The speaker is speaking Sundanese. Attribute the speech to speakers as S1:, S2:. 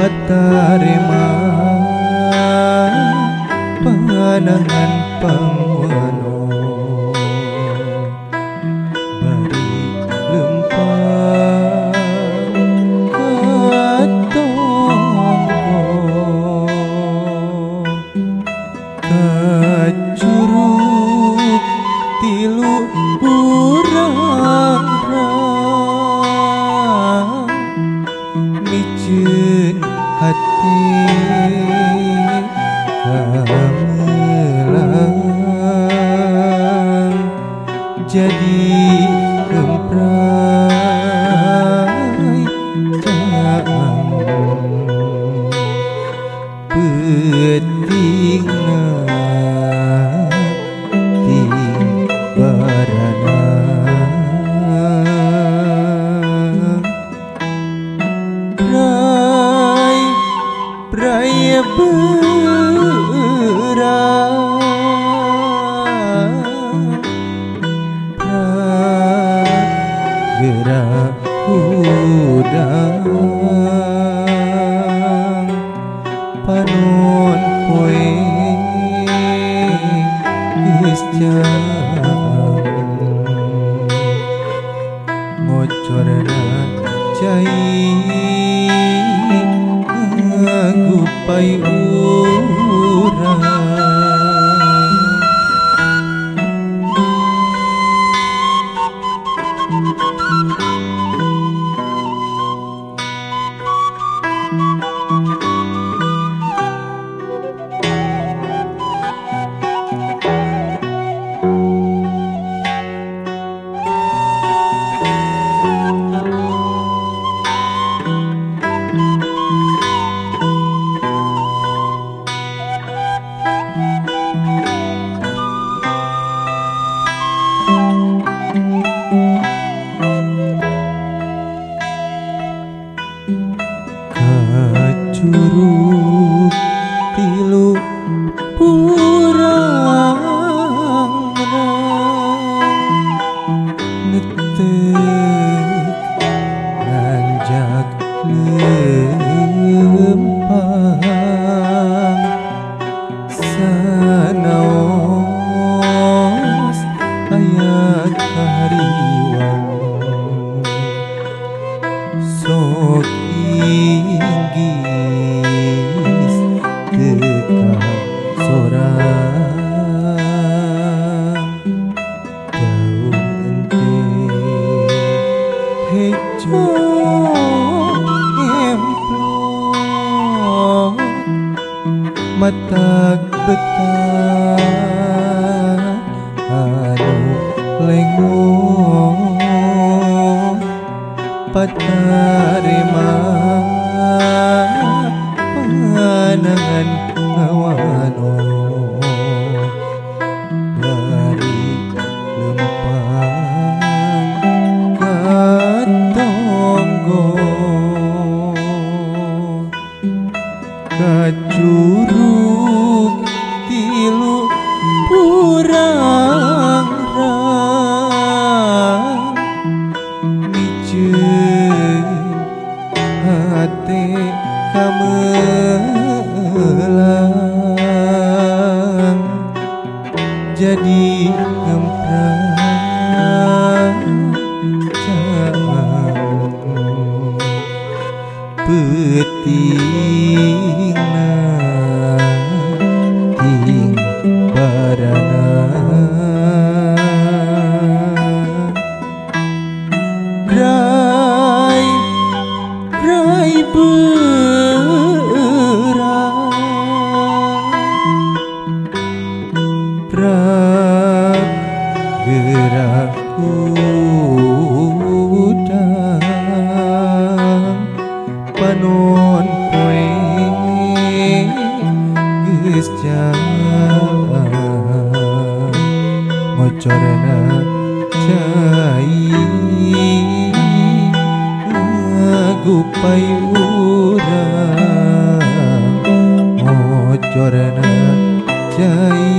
S1: patarema panangan pangwano bari lempang katonggo kacurug tilu urang miceun hati kamelang jadi kemprai caang petingna barana Prai berang gerak udang panon poe isjang ngocorna cai ngagupai urang kacurug tilu purang ngetek nanjak lempang sanaos aya kariwang sok inggis teka sorang daun ente hejo emplok matak betah anu lengo patarema panangan ngawano bari lempang katonggo kacurug tilu purang miceun hate kamelang jadi ngemprak caang petingna ting barana rai berang gerak udang panon poe geus jang ngocorna cai ngagupai urang ngocorna cai